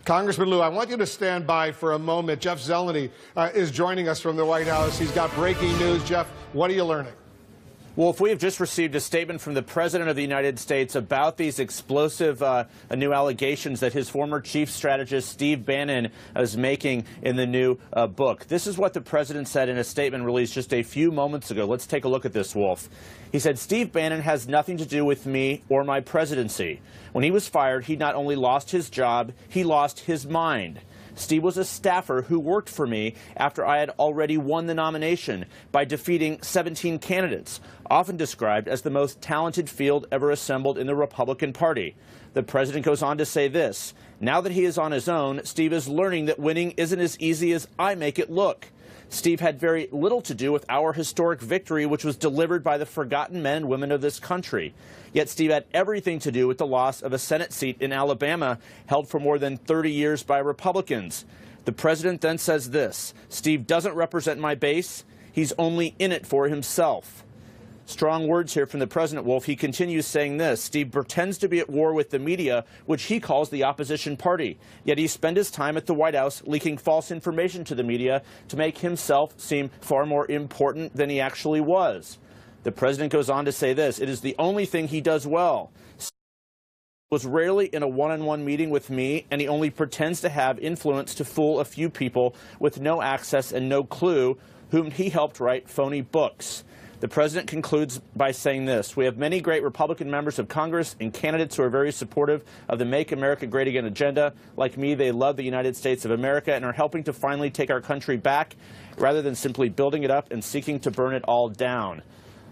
Congressman Lou, I want you to stand by for a moment. Jeff Zeleny is joining us from the White House. He's got breaking news. Jeff, what are you learning? Wolf, we have just received a statement from the President of the United States about these explosive new allegations that his former chief strategist, Steve Bannon, is making in the new book. This is what the President said in a statement released just a few moments ago. Let's take a look at this, Wolf. He said, "Steve Bannon has nothing to do with me or my presidency. When he was fired, he not only lost his job, he lost his mind. Steve was a staffer who worked for me after I had already won the nomination by defeating 17 candidates, often described as the most talented field ever assembled in the Republican Party." The President goes on to say this: "Now that he is on his own, Steve is learning that winning isn't as easy as I make it look. Steve had very little to do with our historic victory, which was delivered by the forgotten men and women of this country. Yet Steve had everything to do with the loss of a Senate seat in Alabama held for more than 30 years by Republicans." The President then says this: "Steve doesn't represent my base. He's only in it for himself." Strong words here from the President, Wolf. He continues saying this: "Steve pretends to be at war with the media, which he calls the opposition party. Yet he spent his time at the White House leaking false information to the media to make himself seem far more important than he actually was." The President goes on to say this: "It is the only thing he does well. Steve was rarely in a one-on-one meeting with me, and he only pretends to have influence to fool a few people with no access and no clue, whom he helped write phony books." The President concludes by saying this: "We have many great Republican members of Congress and candidates who are very supportive of the Make America Great Again agenda. Like me, they love the United States of America and are helping to finally take our country back rather than simply building it up and seeking to burn it all down."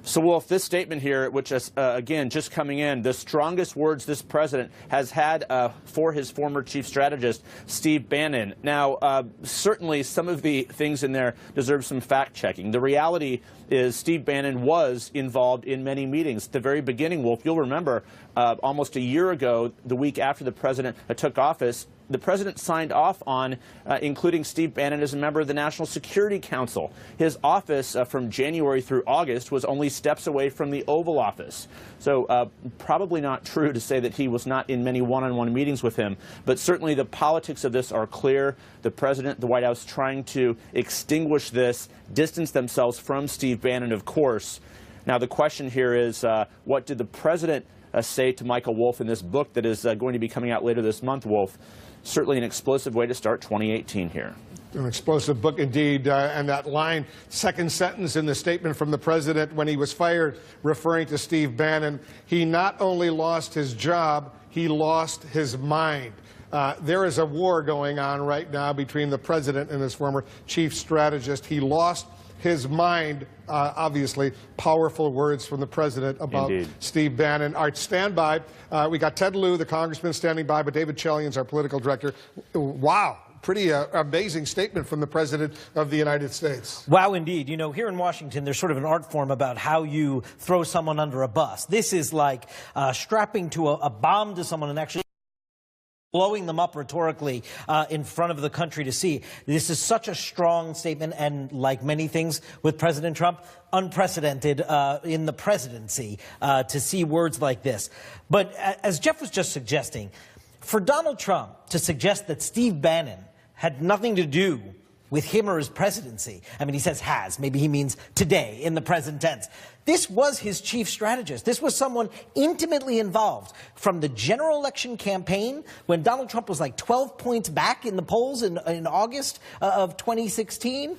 So, Wolf, this statement here, which is, again, just coming in, the strongest words this president has had for his former chief strategist, Steve Bannon. Now, certainly some of the things in there deserve some fact-checking. The reality is Steve Bannon was involved in many meetings. At the very beginning, Wolf, you'll remember almost a year ago, the week after the president took office, the president signed off on including Steve Bannon as a member of the National Security Council. His office from January through August was only steps away from the Oval Office. So probably not true to say that he was not in many one-on-one meetings with him, but certainly the politics of this are clear. The president, the White House trying to extinguish this, distance themselves from Steve Bannon, of course. Now the question here is, what did the president say to Michael Wolff in this book that is going to be coming out later this month, Wolf? Certainly an explosive way to start 2018 here. An explosive book indeed, and that line, second sentence in the statement from the president when he was fired, referring to Steve Bannon, he not only lost his job, he lost his mind. There is a war going on right now between the president and his former chief strategist. He lost his mind. Obviously, powerful words from the president about Steve Bannon. All right, stand by. We got Ted Lieu, the congressman, standing by, but David Chalian's our political director. Wow. Pretty amazing statement from the President of the United States. Wow, indeed. You know, here in Washington, there's sort of an art form about how you throw someone under a bus. This is like strapping to a bomb to someone and actually blowing them up rhetorically in front of the country to see. This is such a strong statement, and like many things with President Trump, unprecedented in the presidency to see words like this. But as Jeff was just suggesting, for Donald Trump to suggest that Steve Bannon had nothing to do with him or his presidency. I mean, he says has. Maybe he means today in the present tense. This was his chief strategist. This was someone intimately involved from the general election campaign when Donald Trump was like 12 points back in the polls in August of 2016.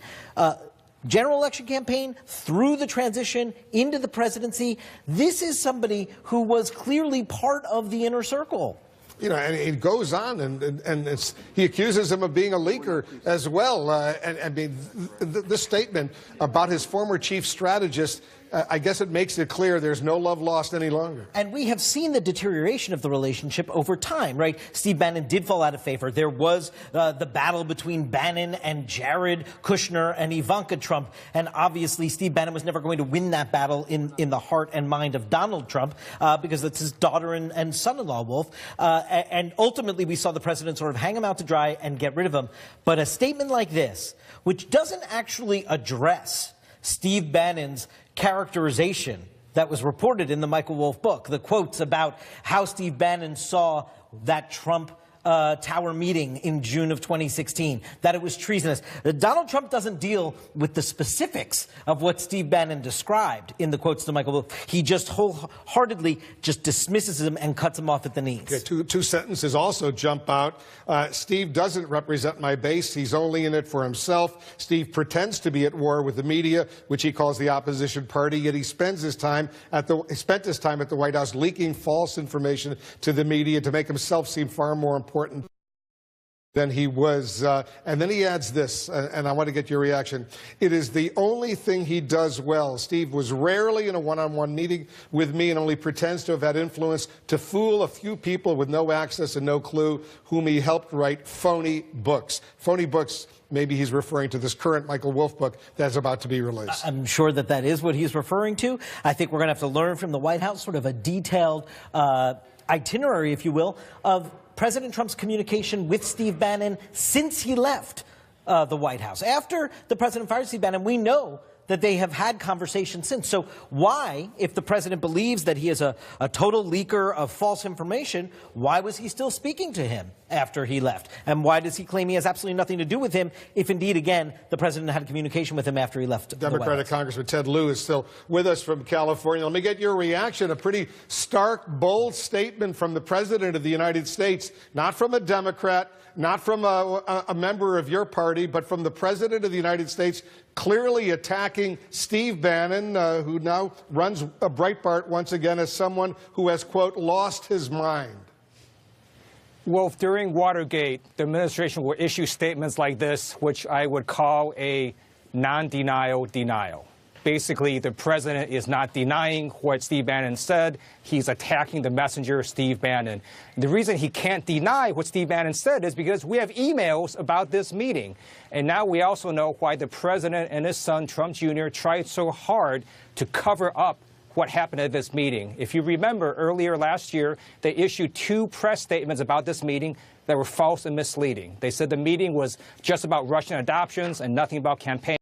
General election campaign through the transition into the presidency. This is somebody who was clearly part of the inner circle. You know, and it goes on, and he accuses him of being a leaker as well. And I mean, this statement about his former chief strategist, I guess it makes it clear there's no love lost any longer. And we have seen the deterioration of the relationship over time, right? Steve Bannon did fall out of favor. There was the battle between Bannon and Jared Kushner and Ivanka Trump. And obviously, Steve Bannon was never going to win that battle in the heart and mind of Donald Trump because it's his daughter and son-in-law, Wolf. And ultimately, we saw the president sort of hang him out to dry and get rid of him. But a statement like this, which doesn't actually address Steve Bannon's characterization that was reported in the Michael Wolff book, the quotes about how Steve Bannon saw that Trump Tower meeting in June of 2016, that it was treasonous. Donald Trump doesn't deal with the specifics of what Steve Bannon described in the quotes to Michael Wolff. He just wholeheartedly just dismisses him and cuts him off at the knees. Okay, two sentences also jump out. Steve doesn't represent my base. He's only in it for himself. Steve pretends to be at war with the media, which he calls the opposition party, yet he spent his time at the White House leaking false information to the media to make himself seem far more important than he was. And then he adds this, and I want to get your reaction. It is the only thing he does well. Steve was rarely in a one-on-one meeting with me and only pretends to have had influence to fool a few people with no access and no clue, whom he helped write phony books. Phony books. Maybe he's referring to this current Michael Wolff book that's about to be released. I'm sure that that is what he's referring to. I think we're going to have to learn from the White House sort of a detailed itinerary, if you will, of President Trump's communication with Steve Bannon since he left the White House. After the president fired Steve Bannon, we know that they have had conversations since. So why, if the president believes that he is a total leaker of false information, why was he still speaking to him after he left? And why does he claim he has absolutely nothing to do with him if indeed, again, the president had communication with him after he left the White Democratic House? Congressman Ted Lieu is still with us from California. Let me get your reaction. A pretty stark, bold statement from the President of the United States, not from a Democrat, not from a member of your party, but from the President of the United States, clearly attacking Steve Bannon, who now runs Breitbart once again as someone who has, quote, lost his mind. Well, during Watergate, the administration will issue statements like this, which I would call a non-denial denial. Basically, the president is not denying what Steve Bannon said. He's attacking the messenger, Steve Bannon. The reason he can't deny what Steve Bannon said is because we have emails about this meeting. And now we also know why the president and his son, Trump Jr., tried so hard to cover up what happened at this meeting. If you remember, earlier last year, they issued 2 press statements about this meeting that were false and misleading. They said the meeting was just about Russian adoptions and nothing about campaign.